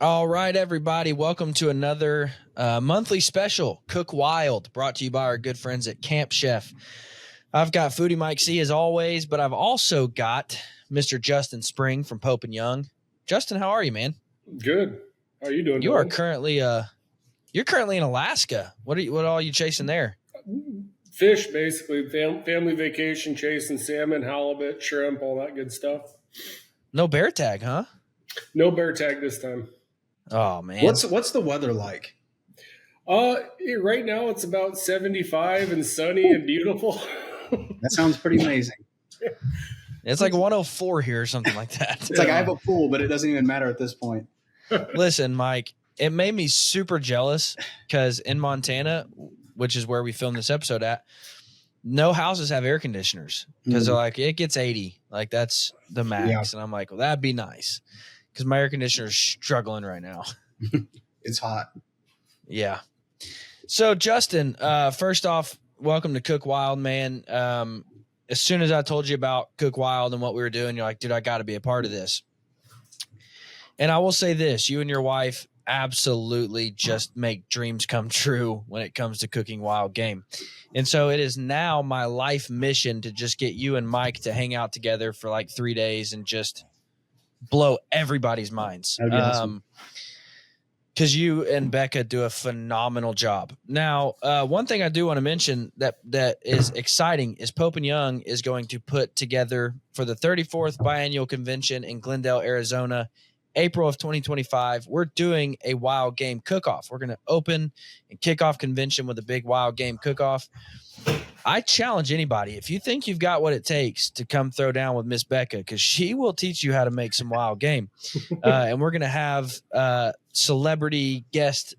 All right, everybody. Welcome to another monthly special, Cook Wild, brought to you by our good friends at Camp Chef. I've got Foodie Mike C as always, but I've also got Mr. Justin Spring from Pope and Young. Justin, how are you, man? Good. How are you doing, You are Dylan? currently in Alaska. What are you chasing there? Fish, basically. Family vacation, chasing salmon, halibut, shrimp, all that good stuff. No bear tag, huh? No bear tag this time. Oh man. What's the weather like? Right now it's about 75 and sunny and beautiful. That sounds pretty amazing. It's like 104 here or something like that. It's like I have a pool, but it doesn't even matter at this point. Listen, Mike, it made me super jealous because in Montana, which is where we filmed this episode at, no houses have air conditioners because they're like, it gets 80. Like that's the max. Yeah. And I'm like, well, that'd be nice because my air conditioner is struggling right now. It's hot. Yeah. So Justin, first off, welcome to Cook Wild, man. As soon as I told you about Cook Wild and what we were doing, you're like, dude, I got to be a part of this. And I will say this, you and your wife absolutely just make dreams come true when it comes to cooking wild game. And so it is now my life mission to just get you and Mike to hang out together for like 3 days and just blow everybody's minds. That'd be awesome. Because you and Becca do a phenomenal job. Now, one thing I do want to mention that is exciting is Pope and Young is going to put together for the 34th biannual convention in Glendale, Arizona, April of 2025, we're doing a wild game cook-off. We're going to open and kick off convention with a big wild game cook-off. I challenge anybody, if you think you've got what it takes to come throw down with Miss Becca, because she will teach you how to make some wild game. And we're going to have celebrity guest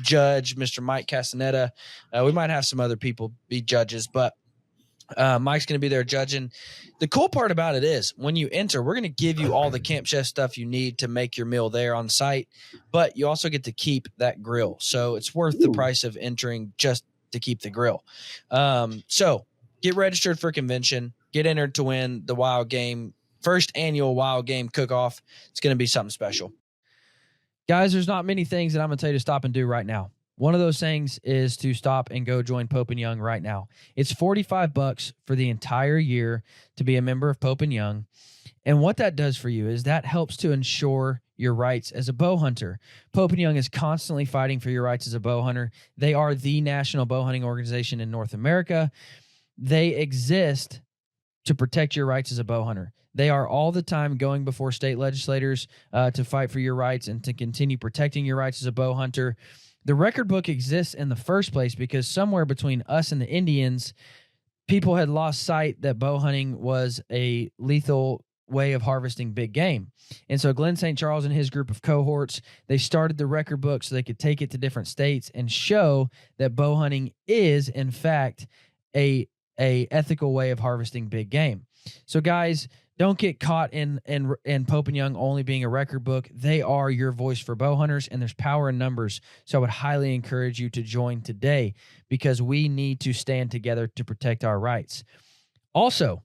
judge, Mr. Mike Castaneda. We might have some other people be judges, but Mike's going to be there judging. The cool part about it is when you enter, we're going to give you all the Camp Chef stuff you need to make your meal there on site, but you also get to keep that grill. So it's worth the price of entering just to keep the grill. So get registered for convention, get entered to win the wild game, first annual wild game cook-off. It's going to be something special. Guys, there's not many things that I'm going to tell you to stop and do right now. One of those things is to stop and go join Pope and Young right now. It's $45 for the entire year to be a member of Pope and Young. And what that does for you is that helps to ensure your rights as a bow hunter. Pope and Young is constantly fighting for your rights as a bow hunter. They are the national bow hunting organization in North America. They exist to protect your rights as a bow hunter. They are all the time going before state legislators to fight for your rights and to continue protecting your rights as a bow hunter. The record book exists in the first place because somewhere between us and the Indians, people had lost sight that bow hunting was a lethal way of harvesting big game. And so Glenn St. Charles and his group of cohorts, they started the record book so they could take it to different states and show that bow hunting is, in fact, a ethical way of harvesting big game. So guys, don't get caught in Pope and Young only being a record book. They are your voice for bow hunters, and there's power in numbers. So I would highly encourage you to join today because we need to stand together to protect our rights. Also,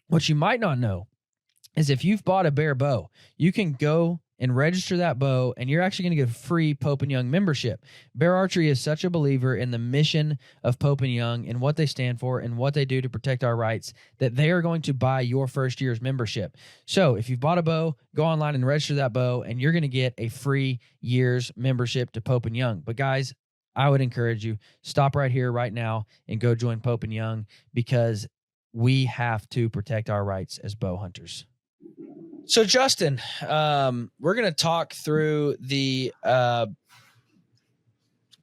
what you might not know is if you've bought a Bear bow, you can go and register that bow, and you're actually going to get a free Pope and Young membership. Bear Archery is such a believer in the mission of Pope and Young and what they stand for and what they do to protect our rights that they are going to buy your first year's membership. So if you've bought a bow, go online and register that bow, and you're going to get a free year's membership to Pope and Young. But guys, I would encourage you, stop right here, right now, and go join Pope and Young because we have to protect our rights as bow hunters. So, Justin, we're going to talk through the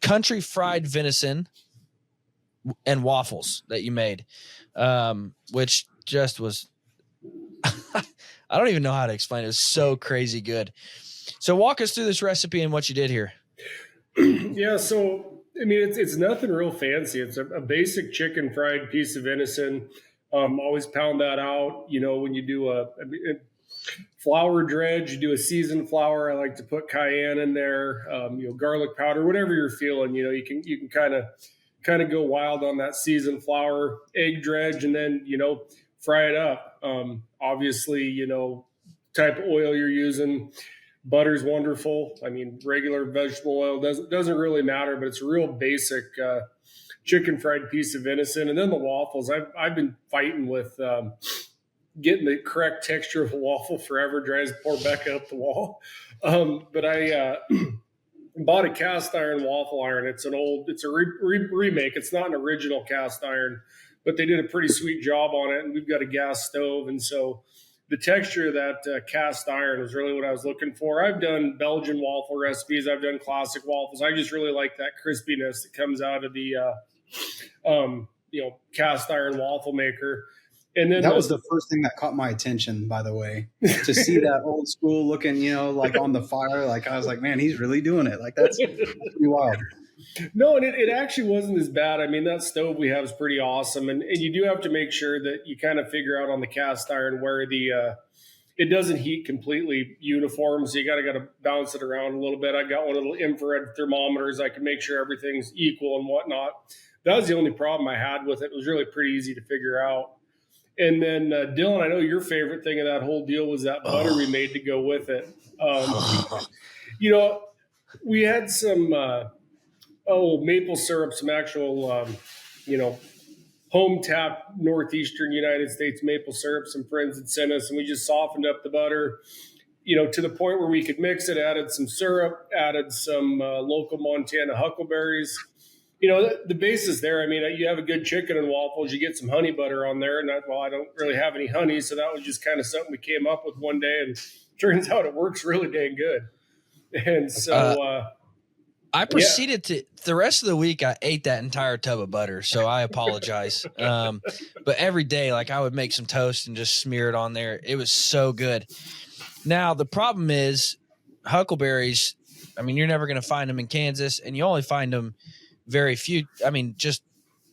country fried venison and waffles that you made, which just was – I don't even know how to explain it. It was so crazy good. So walk us through this recipe and what you did here. Yeah, so, I mean, it's nothing real fancy. It's a basic chicken fried piece of venison. Always pound that out, when you do a flour dredge, you do a seasoned flour. I like to put cayenne in there, garlic powder, whatever you're feeling. You can kind of go wild on that seasoned flour, egg dredge, and then fry it up. Obviously, type of oil you're using, Butter's wonderful. I mean, regular vegetable oil doesn't really matter, but it's a real basic chicken fried piece of venison. And then the waffles. I've been fighting with getting the correct texture of a waffle forever. Drives poor Becca up the wall. But I bought a cast iron waffle iron. It's a remake. It's not an original cast iron, but they did a pretty sweet job on it. And we've got a gas stove, and so the texture of that cast iron was really what I was looking for. I've done Belgian waffle recipes. I've done classic waffles. I just really like that crispiness that comes out of the cast iron waffle maker. And then that was the first thing that caught my attention, by the way, to see that old school looking, like on the fire. Like I was like, man, he's really doing it. Like that's pretty wild. No, and it actually wasn't as bad. I mean, that stove we have is pretty awesome. And you do have to make sure that you kind of figure out on the cast iron where it doesn't heat completely uniform. So you got to bounce it around a little bit. I got one of the infrared thermometers. I can make sure everything's equal and whatnot. That was the only problem I had with it. It was really pretty easy to figure out. And then Dylan, I know your favorite thing of that whole deal was that butter we made to go with it. We had some maple syrup, some actual home tap northeastern United States maple syrup. Some friends had sent us, and we just softened up the butter, to the point where we could mix it. Added some syrup, added some local Montana huckleberries. The basis there. I mean, you have a good chicken and waffles, you get some honey butter on there. And I don't really have any honey. So that was just kind of something we came up with one day, and turns out it works really dang good. And so I proceeded to the rest of the week. I ate that entire tub of butter. So I apologize. But every day, like I would make some toast and just smear it on there. It was so good. Now, the problem is huckleberries. I mean, you're never going to find them in Kansas, and you only find them very few. I mean, just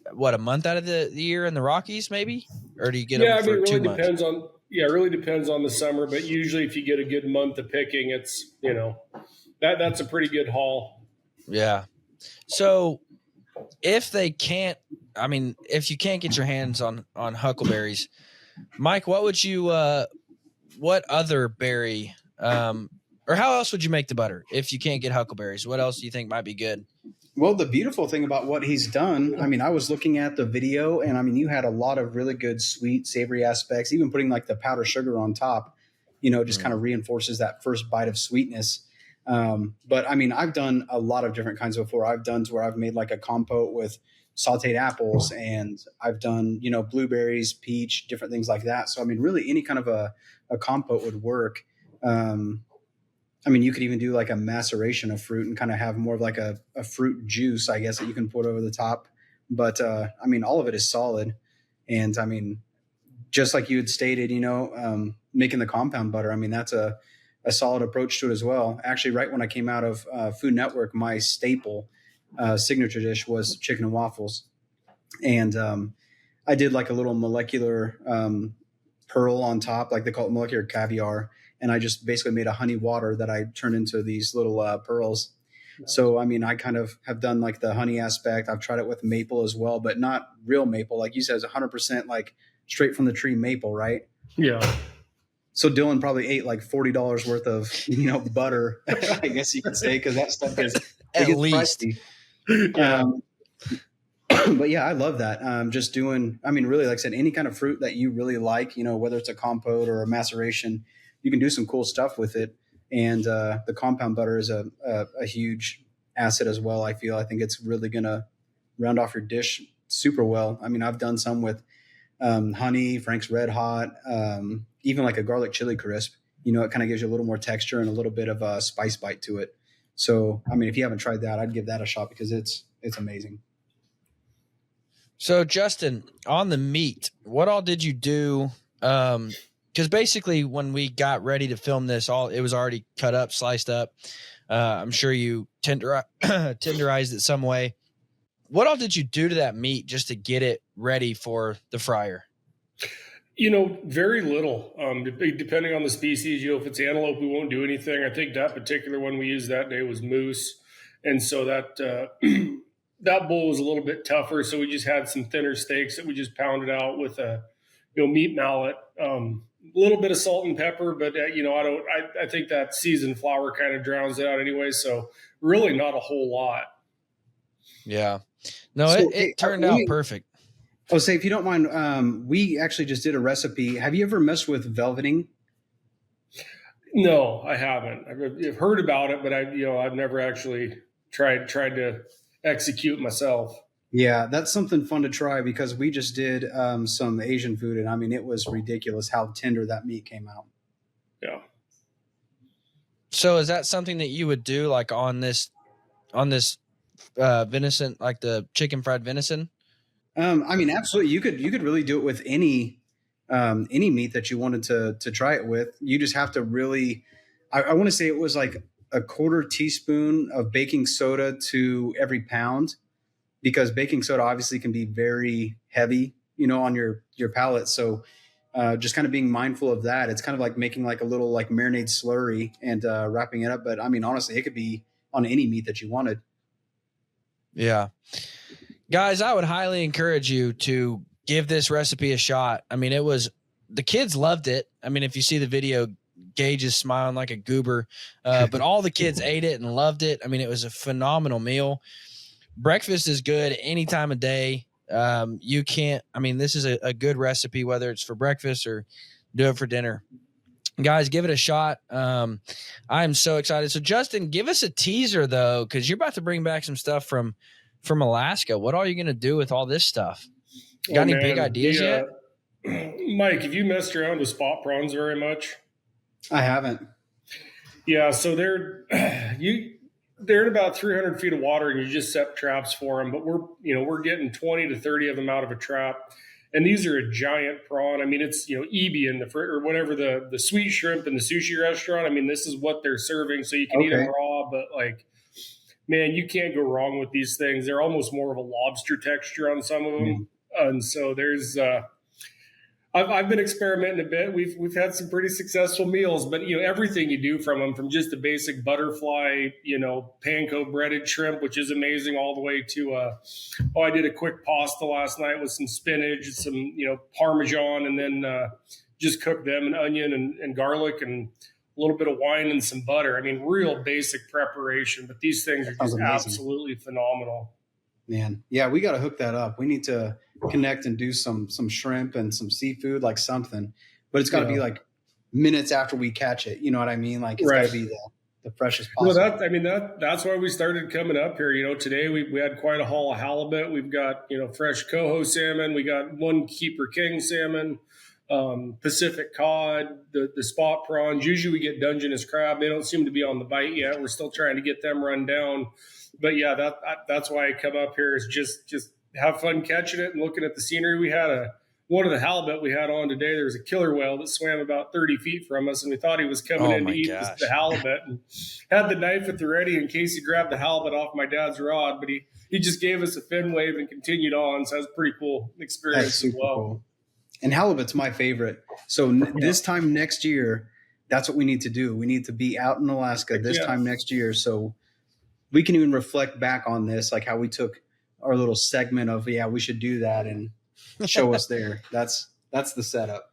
a month out of the year in the Rockies, maybe, or do you get them for 2 months? It really depends on the summer, but usually if you get a good month of picking, it's that's a pretty good haul. Yeah. So if you can't get your hands on huckleberries, Mike, what other berry, or how else would you make the butter if you can't get huckleberries? What else do you think might be good? Well, the beautiful thing about what he's done, I mean, I was looking at the video, and I mean, you had a lot of really good sweet, savory aspects. Even putting like the powdered sugar on top, just kind of reinforces that first bite of sweetness. But I mean, I've done a lot of different kinds before. I've done to where I've made like a compote with sauteed apples, and I've done, blueberries, peach, different things like that. So, I mean, really any kind of a compote would work. I mean, you could even do like a maceration of fruit and kind of have more of like a fruit juice, I guess, that you can put over the top. But I mean, all of it is solid. And I mean, just like you had stated, making the compound butter, I mean, that's a solid approach to it as well. Actually, right when I came out of Food Network, my staple signature dish was chicken and waffles. And I did like a little molecular pearl on top, like they call it molecular caviar. And I just basically made a honey water that I turned into these little pearls. Nice. So, I mean, I kind of have done like the honey aspect. I've tried it with maple as well, but not real maple. Like you said, it's 100% like straight from the tree maple, right? Yeah. So Dylan probably ate like $40 worth of, butter, I guess you could say, because that stuff is at least. But yeah, I love that. Just doing, I mean, really, like I said, any kind of fruit that you really like, whether it's a compote or a maceration, you can do some cool stuff with it. And the compound butter is a huge asset as well. I think it's really going to round off your dish super well. I mean, I've done some with honey, Frank's Red Hot, even like a garlic chili crisp. It kind of gives you a little more texture and a little bit of a spice bite to it. So, I mean, if you haven't tried that, I'd give that a shot because it's amazing. So, Justin, on the meat, what all did you do? Because basically when we got ready to film this, it was already cut up, sliced up. I'm sure you tenderized it some way. What all did you do to that meat just to get it ready for the fryer? Very little. Depending on the species, if it's antelope, we won't do anything. I think that particular one we used that day was moose. And so that that bull was a little bit tougher. So we just had some thinner steaks that we just pounded out with a meat mallet. little bit of salt and pepper, but I think that seasoned flour kind of drowns it out anyway. So really not a whole lot. Yeah. No, So, it turned out perfect. Oh, say, if you don't mind, we actually just did a recipe. Have you ever messed with velveting? No, I haven't. I've heard about it, but I've never actually tried to execute myself. Yeah, that's something fun to try because we just did some Asian food, and I mean, it was ridiculous how tender that meat came out. Yeah. So is that something that you would do like on this venison, like the chicken fried venison? I mean, absolutely. You could really do it with any meat that you wanted to try it with. You just have to really. I want to say it was like a quarter teaspoon of baking soda to every pound, because baking soda obviously can be very heavy, on your palate. So just kind of being mindful of that. It's kind of like making like a little like marinade slurry and wrapping it up. But I mean, honestly, it could be on any meat that you wanted. Yeah. Guys, I would highly encourage you to give this recipe a shot. I mean, the kids loved it. I mean, if you see the video, Gage is smiling like a goober, but all the kids ate it and loved it. I mean, it was a phenomenal meal. Breakfast is good any time of day. This is a good recipe, whether it's for breakfast or do it for dinner. Guys, give it a shot. I'm so excited. So Justin, give us a teaser though, because you're about to bring back some stuff from Alaska. What are you going to do with all this stuff? Got any big ideas yet? Mike, have you messed around with spot prawns very much? I haven't. Yeah, so they're in about 300 feet of water, and you just set traps for them. But we're getting 20 to 30 of them out of a trap, and these are a giant prawn. I mean, it's Ebian or whatever the sweet shrimp in the sushi restaurant. I mean, this is what they're serving, so you can eat them raw. But like, man, you can't go wrong with these things. They're almost more of a lobster texture on some of them, and so there's. I've been experimenting a bit. We've had some pretty successful meals, but everything you do from them, from just a basic butterfly, panko breaded shrimp, which is amazing, all the way to I did a quick pasta last night with some spinach, some Parmesan, and then just cooked them in onion and garlic and a little bit of wine and some butter. I mean, real basic preparation, but these things are just absolutely phenomenal. Man, yeah, we got to hook that up. We need to connect and do some shrimp and some seafood, like something. But it's got to be like minutes after we catch it. You know what I mean? Like it's got to be the freshest possible. Well, that's why we started coming up here. Today we had quite a haul of halibut. We've got fresh coho salmon. We got one keeper king salmon, Pacific cod, the spot prawns. Usually we get Dungeness crab. They don't seem to be on the bite yet. We're still trying to get them run down. But yeah, that's why I come up here, is just have fun catching it and looking at the scenery. We had one of the halibut we had on today. There was a killer whale that swam about 30 feet from us, and we thought he was coming in to eat the halibut, and had the knife at the ready in case he grabbed the halibut off my dad's rod. But he just gave us a fin wave and continued on. So that was a pretty cool experience as well. Cool. And halibut's my favorite. So this time next year, that's what we need to do. We need to be out in Alaska this time next year. So we can even reflect back on this, like how we took our little segment of, we should do that and show us there. That's the setup.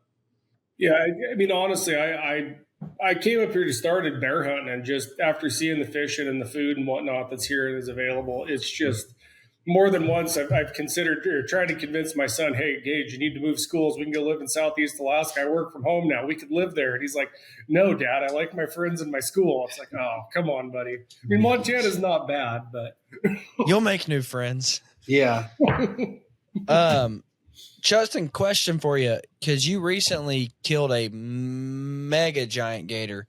Yeah. I mean, honestly, I came up here to start at bear hunting, and just after seeing the fishing and the food and whatnot that's here and is available, it's just more than once I've considered or tried to convince my son, hey, Gage, you need to move schools. We can go live in Southeast Alaska. I work from home now. We could live there. And he's like, no, Dad, I like my friends in my school. It's like, oh, come on, buddy. I mean, Montana's not bad, but you'll make new friends. Yeah. Justin, question for you, because you recently killed a mega giant gator.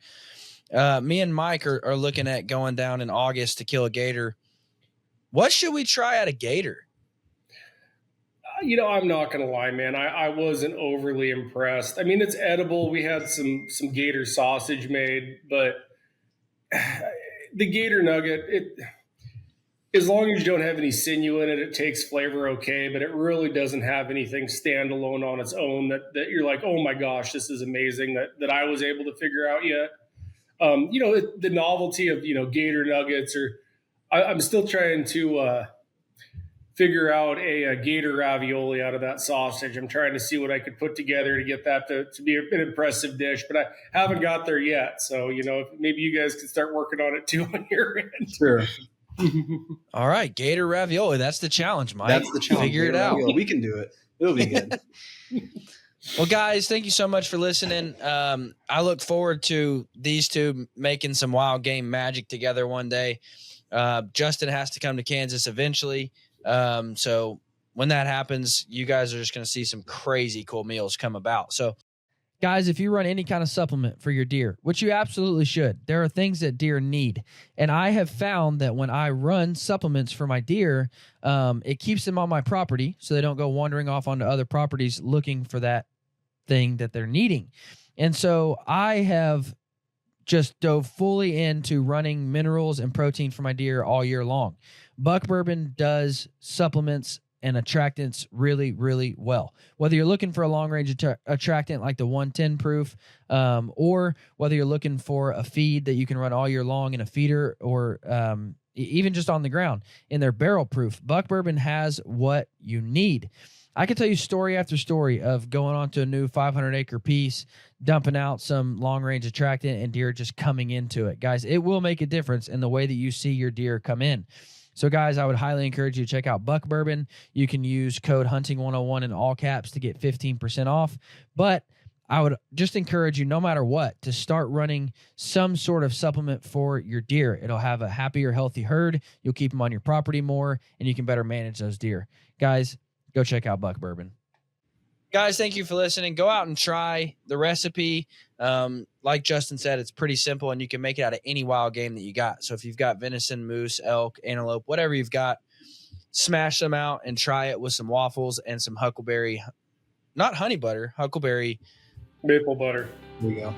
Me and Mike are looking at going down in August to kill a gator. What should we try at a gator? I'm not going to lie, man. I wasn't overly impressed. I mean, it's edible. We had some gator sausage made, but the gator nugget, as long as you don't have any sinew in it, it takes flavor okay, but it really doesn't have anything standalone on its own that you're like, oh my gosh, this is amazing that I was able to figure out yet. The novelty of, gator nuggets, or I'm still trying to figure out a gator ravioli out of that sausage. I'm trying to see what I could put together to get that to be an impressive dish, but I haven't got there yet. So, maybe you guys could start working on it too on your end. Sure. All right, gator ravioli. That's the challenge, Mike. That's the challenge. Figure it out. Ravioli. We can do it. It'll be good. Well, guys, thank you so much for listening. I look forward to these two making some wild game magic together one day. Justin has to come to Kansas eventually. So when that happens, you guys are just going to see some crazy cool meals come about. So, guys, if you run any kind of supplement for your deer, which you absolutely should, there are things that deer need. And I have found that when I run supplements for my deer, it keeps them on my property so they don't go wandering off onto other properties looking for that thing that they're needing. And so I have just dove fully into running minerals and protein for my deer all year long. Buck Bourbon does supplements and attractants really, really well. Whether you're looking for a long-range attractant like the 110 proof, or whether you're looking for a feed that you can run all year long in a feeder, or even just on the ground in their barrel proof, Buck Bourbon has what you need. I can tell you story after story of going onto a new 500-acre piece, dumping out some long-range attractant, and deer just coming into it. Guys, it will make a difference in the way that you see your deer come in. So, guys, I would highly encourage you to check out Buck Bourbon. You can use code HUNTING101 in all caps to get 15% off. But I would just encourage you, no matter what, to start running some sort of supplement for your deer. It'll have a happier, healthy herd. You'll keep them on your property more, and you can better manage those deer. Guys, go check out Buck Bourbon. Guys, thank you for listening. Go out and try the recipe. Like Justin said, it's pretty simple, and you can make it out of any wild game that you got. So if you've got venison, moose, elk, antelope, whatever you've got, smash them out and try it with some waffles and some huckleberry, not honey butter, huckleberry. Maple butter. There we go.